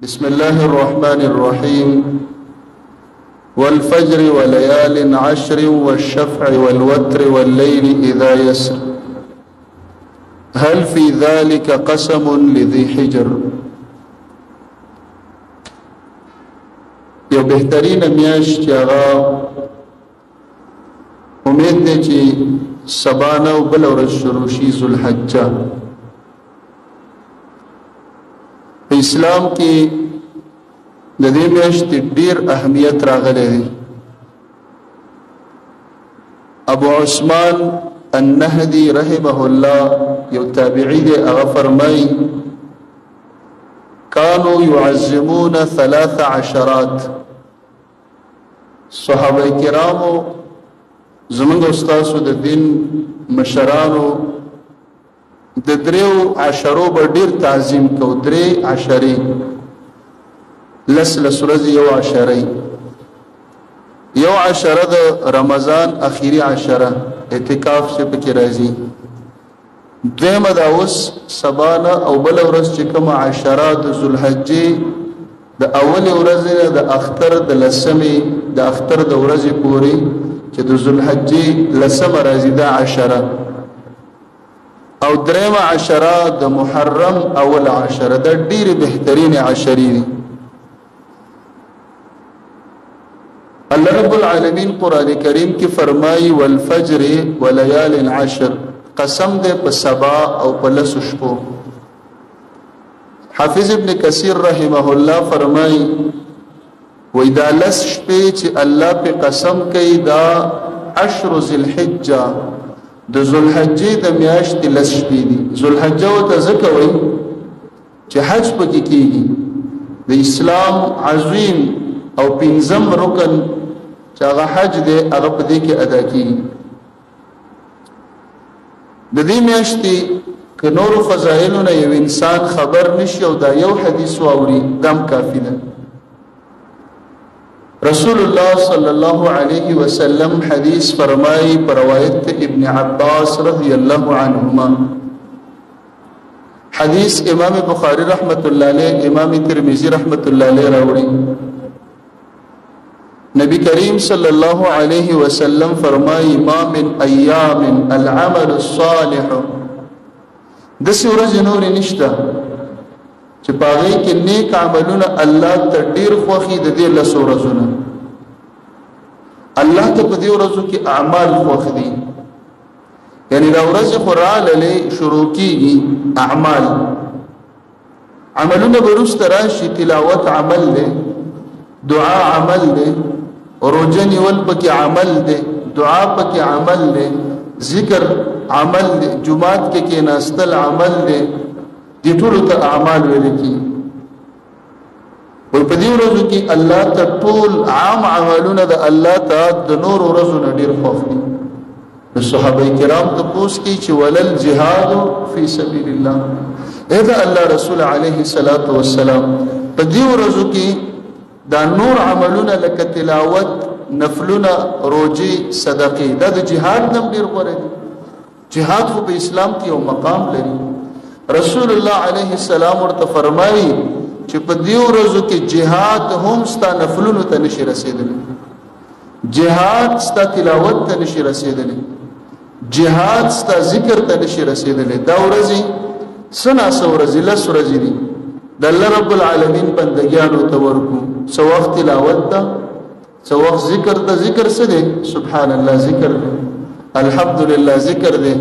بسم الله الرحمن الرحيم والفجر وليال عشر والشفع والوتر والليل إذا يسر هل في ذلك قسم لذي حجر. یو بهترین میاشت چې هغه امید دی چې سبا نه او بله ورځ شروع شي ذوالحجه. په اسلام کې د دې میاشتې ډېر اهمیت راغلی دی. ابو عثمان النهدي رحمه الله یو تابعی دی، هغه فرمایي كانوا يعزمون 13 صحابه کرامو زمونږ استادو د دین مشرانو د 13 به ډیر تعظیم کو. 13 لس ورځې یو عشره، یو عشره د رمضان اخیری عشره اعتکاف سے پکې راځي. دویمه دا اوس سبانه او بل ورځ چې کوم عشره د ذوالحجې د اول ورځې د اختر د لسمې د اختر د ورځې پورې چې د ذوالحجې لسمه راځي دا عشره، او دریمه عشره د محرم اول عشره. دا ډېرې بهترین عشرې دي. الله رب العالمین قرآن کریم کې فرمایي والفجر وليال عشر، قسم دے په سبا او په لسو شپو. حافظ ابن کثیر رحمه الله فرمای وای دا لس شپې چې الله په قسم کوي دا عشر ذوالحجه د ذوالحجې د میاشتې لس شپې دي. ذوالحجه ته ځکه وایي چې حج پکې کېږي، د اسلام عظیم او پنځم رکن چې هغه حج دی هغه په دې کې ادا کېږي. د دې میاشتې که نور فضایلونه یو انسان خبر نشي او دا یو حدیث واوري دم کافی ده. رسول الله صلی الله علیه وسلم حدیث فرمایي پر روایت ابن عباس رضی الله عنهما. حدیث امام بخاری رحمت الله علیه، امام ترمذی رحمت الله علیه راوړي. نبی کریم صلی الله علیه وسلم فرمائی ما من ایام العمل الصالح، دسی ورځې نور نشته چې پاغې کې نیک عملونه الله ته ډیر خوښي د دې لس ورځونه. الله ته په دې ورځو کې اعمال خوښ دي، یعنی دا ورځ قرآن شروع کیږي اعمال، عملونه برست راشي، تلاوت عمل دی، دعا عمل دی، روزه نیول پکې عمل دی، دعا پکې عمل دی، ذکر عمل دی، جمعات کې کېناستل عمل دی. دې ټولو ته اعمال ویل کېږي. په دې ورځو کې الله ته ټول عام عملونه د الله ته د نور ورځو نه ډېر خوښ دي. د صحابه کرام تپوس کې چې ولل جهاد فی سبیل الله، دا الله رسول علیه الصلاۃ والسلام په دې ورځو کې دا نور عملونه لکه تلاوت، نفلونه، روزي، صدقې دا د جهاد نم ډیر غوړي دي. جهاد خو په اسلام کې یو مقام لري. رسول الله علیه السلام ورته فرمایي چې په دې ورځو کې جهاد هم ستا نفلونو ته نشي رسیدلی، جهاد ستا تلاوت ته نشي رسیدلی، جهاد ستا ذکر ته نشي رسیدلی. دا ورځي سنا ورځي لس ورځي دي د الله رب العالمین بندګانو ته ورکو. سو وخت تلاوت ده، سو وخت ذکر ده. ذکر څه دی؟ سبحان الله ذکر دی، الحمدلله ذکر دی،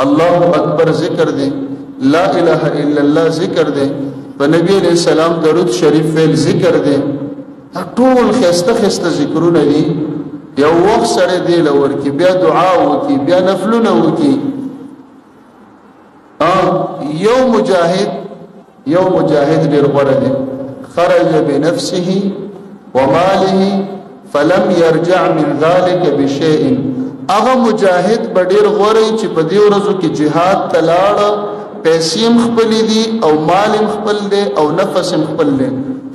الله اکبر ذکر دی، لا اله الا الله ذکر دی، په نبی علیہ السلام درود شریف ویل ذکر دی. ټول خسته خسته ذکرونه دي. یو وخت سره دی لور کې بیا دعا وکي، بیا نفلونه وکي. یو مجاهد ډیر غوړه دی، خرج بنفسه وماله فلم يرجع من ذلك بشيء. هغه مجاهد به ډیر غوړی چې په دې ورځو کې جهاد تلاړ، پیسې خپل دي او مال خپل دي او نفس خپل دي،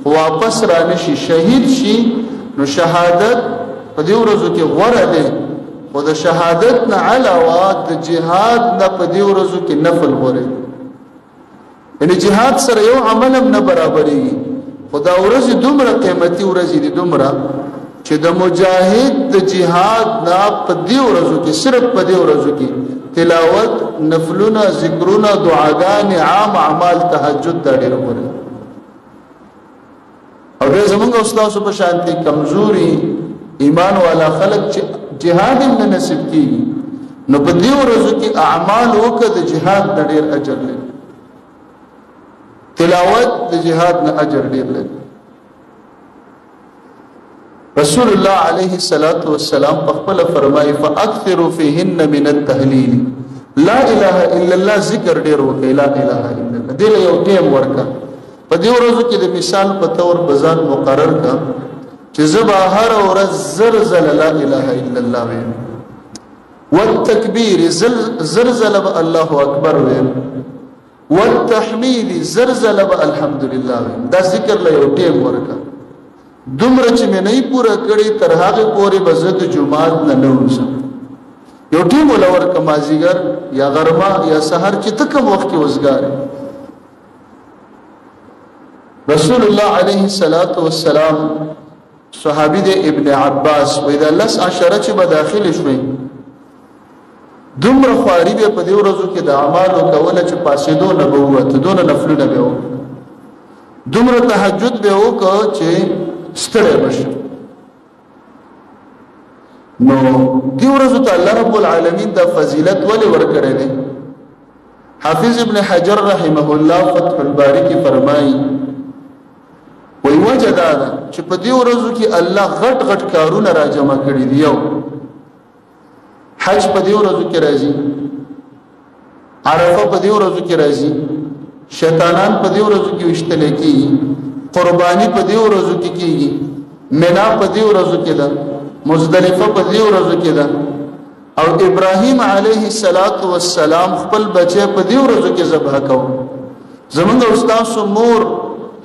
واپس را نشي شهید شي. نو شهادت په دې ورځو کې غوړه دی، خو د شهادت نه علاوه د جهاد نه په دې ورځو کې نفل غوړي. یعنی جهاد سره یو عمل هم نه برابرېږي. خدا ورځ دومره قیمتي ورځ دي دومره چې د مجاهد د جهاد نه په دې ورځو کې صرف په دې ورځو کې تلاوت نفلونه ذکرونه دعاګانې عام اعمال تهجد دا ډېر غوړي او دې زمونږ استاد په شانتي کمزوري ایمان والا خلک چې جهاد هم نصیب کیږي نو په دې ورځو کې اعمال وکړه د جهاد د ډېر اجر لري تلاوت د جهاد نه اجر ډېر لري رسول الله عليه الصلاة والسلام خپل فرمایي فاكثروا فيهن من التهليل لا اله الا الله ذکر ډېر وکړه لا اله الا الله دې یو ټیم ورکا په دې ورځو کې د مثال په تور بزان مقرر کا چې زبا هر ورځ زلزل لا اله الا الله وي والتكبير زلزل الله اکبر وي والتحميد زلزل الحمد لله وي دا ذکر له یو ټیم ورکا دومره چې مې نه پوره کړی تر هغه پورې بزد جمعات نه نوځم یو ټیم ولور کمازیګر یا غرما یا سحر چې تکم وخت کې وزګار رسول الله عليه الصلاة والسلام صحابي د ابن عباس وې د لس عشره چې به داخل شوي دومره خواري به په دې ورځو کې د اعمالو کوله چې پاسېدو نه بوته دون نفلونه به و دومره تهجد به وکړه چې ستړی بشي نو دی ورځو ته الله رب العالمین دا فضیلت ولې ورکړی دی حافظ ابن حجر رحمه الله فتح الباری کې فرمایي وی وجه دا ده چې په دې ورځو کې الله غټ غټ کارونه را جمع کړي دي یو حج په دې ورځو کې راځي عرفه په دې ورځو کې راځي شیطانان په دې ورځو کې وشتل کېږي قربانی په دې ورځو کې کېږي منا په دې ورځو کې ده مزدلفه په دې ورځو کې ده او ابراهیم علیه السلام خپل بچي په دې ورځو کې ذبح کاوه زمونږ استاد مور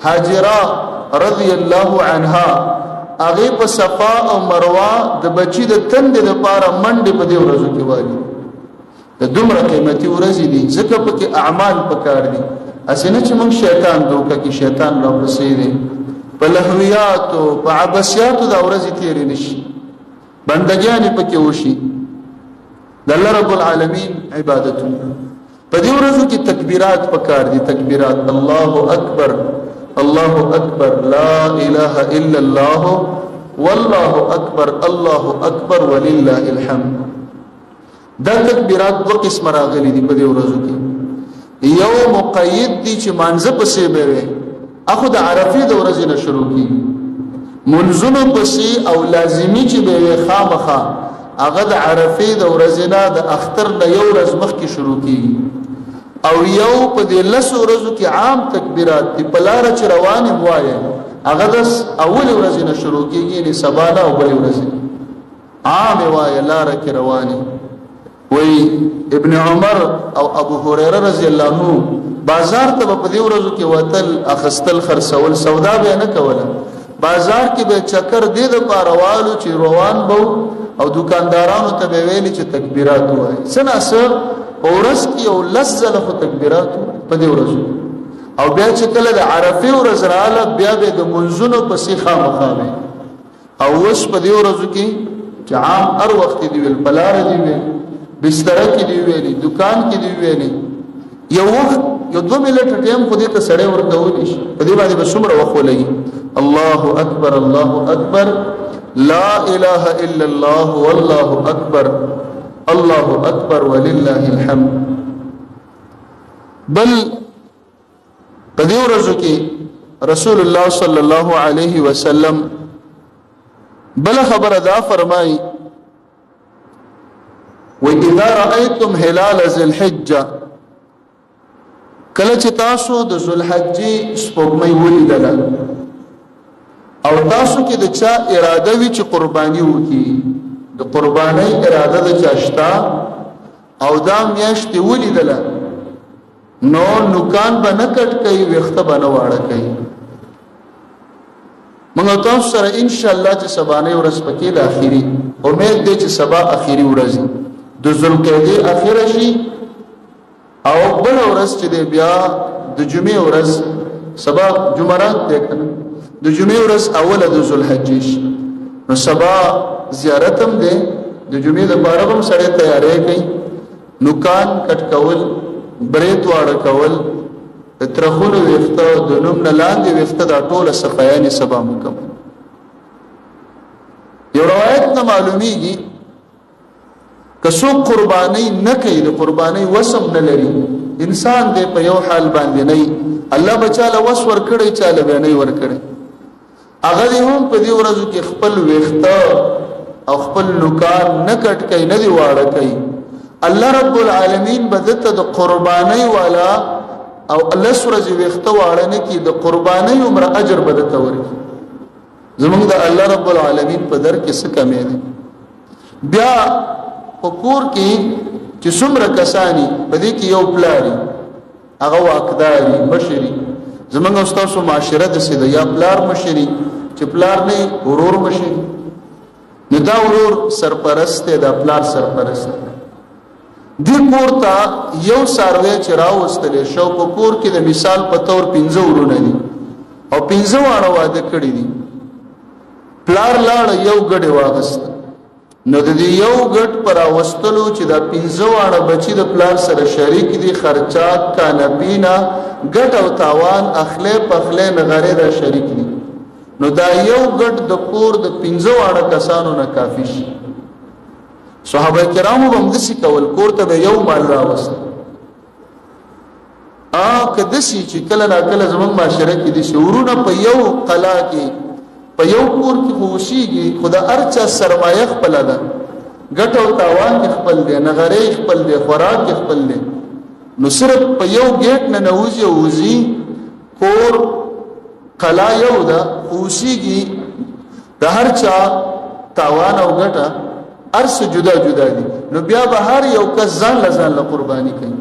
هاجره رضی الله عنها هغه په صفا او مروه د بچی د تند د پاره منډه په دې ورځو کې وایي د دومره قیمتي ورځې دي ځکه په کې اعمال پکار دي اسنه چې موږ شیطان دوکه کې شیطان را پسې دي په لهویات او په عباسیات د ورځې تیرې نشي بندګان پکې وشي د الله رب العالمین عبادتونه په دې ورځو کې تکبیرات پکار دي تکبیرات الله اکبر الله اکبر لا اله الا الله والله اکبر الله اکبر ولله الحمد دا تکبیرات دو قسم راغلي دي په دې ورځو کې یو مقید دي چې مانځه پسې به وي اخو د عرفه د ورځې نه شروع کی منځونو پسې او لازمی چې به وي خامخا هغه د عرفه د ورځې نه د اختر نه یو ورځ مخکې شروع کی او یو په دې لس ورځو کې عام تکبیرات دي په لار چې روانه وایي هغه د اول ورځې نه شروع کیږي نه سبا نه او بل ورځې عام وایي لار کې روانه وی ابن عمر او ابو هريره رضی الله عنه بازار ته په دې ورځو کې وتل اخستل خرڅول سودا به نه کوله بازار کې به چکر دې د پاروالو چې روان بو او دکاندارانو ته به ویلي چې تکبیرات وایي سناسه اورس کې او لزل خو تکبیرات په دې ورځو او بیا چې کله د عرفه ورځ رااله بیا به د منځونو په سیخه مخاوي او وس په دې ورځو کې چې عام هر وخت دی ویل بلار دی ویل بستر کې دی ویلي دکان کې دی ویلي یو وخت یو 2 منټ ټایم خو دې ته سړی ورکول شي په دې باندې به څومره وخت ولګي الله اکبر لا اله الا الله والله اکبر الله اکبر ولله الحمد بل په دې ورځو کې رسول الله صلی الله علیه وسلم بل خبر ادا فرمای وَإِذَا رَأَيْتُمْ هِلَالَ ذِي الْحِجَّةِ کله چې تاسو د ذوالحجې سپوږمۍ ولیدله او تاسو کې د چا اراده وي چې قرباني وکړي د قربانۍ اراده د چاشتا او دا میاشت ولیدله نو نوکان به نه کټ کوي وخته به نه واړه کوي موږ تاسو سره ان شاء الله چې سبانه ورځ پکې د اخیری امید دې چې سبا اخیری ورځ د ذوالقعده اخیره شي او بل ورځ چې بیا د جمعې ورځ سبا جمعرات ده کنه د جمعې ورځ اوله د ذوالحجې شي نو سبا زیارت هم دی د جمعې لپاره هم سړی تیاری کوي نوکان کټ کول برېت واړه کول د ترخونو ویښته د نوم نه لاندې ویښته دا ټوله صفایانې سبا مکمل یو روایت نه معلومیږي که څوک قربانۍ نه کوي د قربانۍ وسم نه لري انسان دی په یو حال باندې نه الله بچاله وس ورکړي چاله به نه ورکړي هغه دې هم په دې ورځو کې خپل ویښته او خپل نوکان نه کټ کوي نه دی واړه کوي الله رب العالمین بدته د قربانۍ والا او الله سورج ویښته واړه نه کی د قربانۍ عمر اجر بدته ورکړي زمونږ د الله رب العالمین په در کې څه کمی دی بیا پکور کې چې څومره کسانی په دې کې یو پلاری هغه واقداري مشري زمونږ استادو معاشره د سیده یا پلار مشري چې پلار نه ورور مشري نو دا ورور سرپرست دا پلار سرپرست دی کور ته یو ساروی چې راوستل شو په کور کې د مثال په تور 15 ورونه دي او 15 واړه واده کړی دي پلار لاړ یو ګډه واغست نو د دې یو ګډ پر واستلو چې دا 15 واړه بچی د پلار سره شریک دي خرچات کانا پینا ګټ او تاوان اخله پخله نغره دا شریک دي نو دا یو ګډ د کور د 15 واړه کسانو نه کافی شي صحابه کرامو هم دسی کول کور ته یو مال راوست کدسی چې کله نا کله زمون معاشره کې دي شورونه په یو قلا کې په یو کور کې خوشيږي خدا ارچا سرمایه خپل ده ګټ او تاوان خپل دي نغره خپل دي خوراک خپل دي نو صرف په یو گیټ نه نوځي اوزي کور قلا یو ده خوشيږي د هر چا تاوان او ګټه ارس جدا جدا دي نو بیا به هر یو کس ځان له قرباني کوي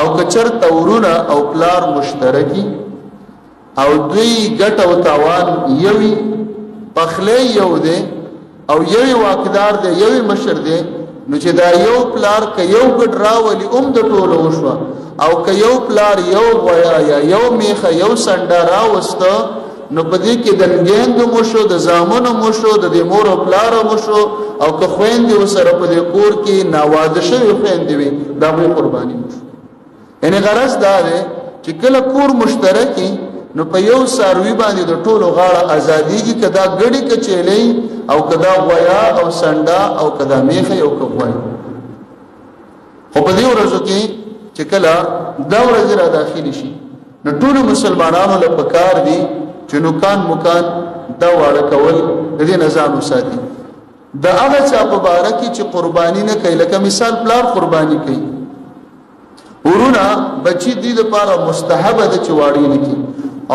او کچر تورونه او پلار مشترکی او دوی ګټ او تاوان یوي پخله یو دی او یوي واقدار دی یوي مشر دی نو چې دا یو پلار ک یو ګډ راولي د ټولو وشو او ک یو پلار یو غویا یا یو میخه یو سنډا راوست نو پدې کې د نګیند مشو د زامنو مشو د مور او پلار مشو او که خويندې وسره په دې کور کې ناواده شوی خويندې وي دا به قرباني مشو یعنی غرض دا دی چې کله کور مشترکی نو په یو ساروی باندې د ټولو غاړه ازاديږي کدا ګړي کچېلې او کدا غویا او سنډا او کدا میخه او کوی خو په دې ورځو کې چې کله دا ورځ را داخلي شي نو ټول مسلمانانو له پکار دي چې نوکان مکان دا واړه کول د دې نظام وساتي دا هغه چا په باره کې چې قرباني نه کوي لکه مثال پلار قرباني کوي ورونه بچی دي لپاره مستحب ده چې واړی نه کوي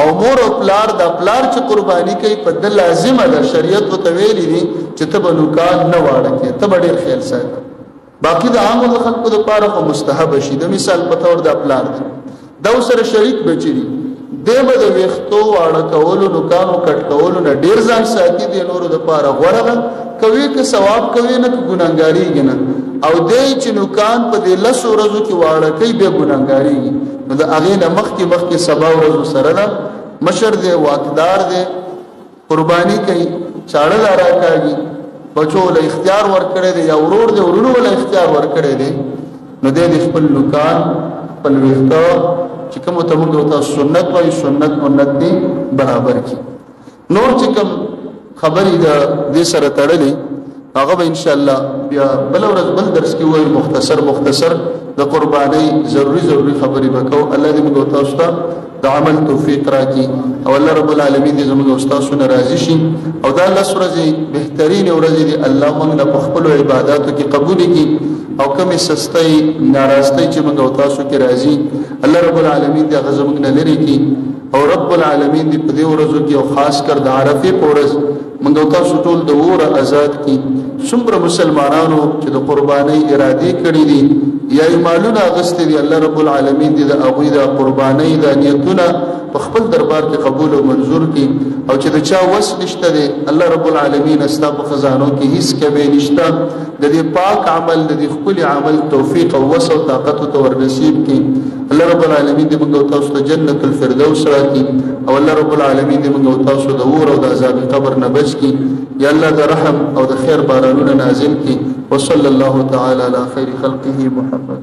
او مور او پلار دا پلار چې قرباني کوي په د لازمه ده شریعت او تویلی دي چې ته بنوکان نه واړه کې ته ډېر خیال ساتي باقی د عام خلکو لپاره خو مستحب شي د مثال په تور دا پلار ده دا سره شریک بچی دي دیمه د ویختو واړه کولو نوکانو کټ کولو نه ډیر ځان ساتي دي نورو د پاره غوړه کوي که ثواب کوي نه ګناګاری نه او دې چې نوکان په دې لسو ورځو کې واړه کوي به ګناګاری نو د اغه نه مخکې سبا ورځو سره نه مشر دې واقدار دې قرباني کوي چاړه لاره کوي بچو له اختیار ورکړي دي یا ورور دې ورونو له اختیار ورکړي دي نو دې خپل نوکان خپل ویختو چې کوم ته موږ ته سنت وای سنت دی برابر کی نور چې کوم خبرې د دې سره تړلې هغه به ان شاء الله بیا بل ورځ بل درس کې وای مختصر د قرباني ضروري خبرې وکاو الله دې موږ تاسو ته د عمل توفیق راکړي او الله رب العالمین دې زموږ استادونه راضي شي او دا الله ورځې بهترین ورځې دې الله موږ په خپل عبادتو کې قبول کړي او کومه سستۍ ناراضتۍ چې موږ تاسو کې راځي الله رب العالمین دې غزا موږ نه لري کړي او رب العالمین دې په دې ورځو کې او خاص کر د عرفه پورز موږ تاسو ټول د وره آزاد کړي څومره مسلمانانو چې د قربانۍ اراده کړې دي یا مالونه غستې دي الله رب العالمین دې د هغه د قربانۍ د نیتونه په خپل دربار کې قبول او منزور کړي او چې د چا وس نشته دي الله رب العالمین استاب خزانو کې هیڅ کبه نشته د دې پاک عمل د دې خپل عمل توفیق او وس او طاقت او ور نصیب کړي الله رب العالمین دې موږ او تاسو ته جنت الفردوس راکړي او الله رب العالمین دې موږ او تاسو د اور او د عذاب قبر نه بچ کړي یا الله د رحم او د خیر بارانونه نازل کړي وصلی الله تعالی علی خیر خلقه محمد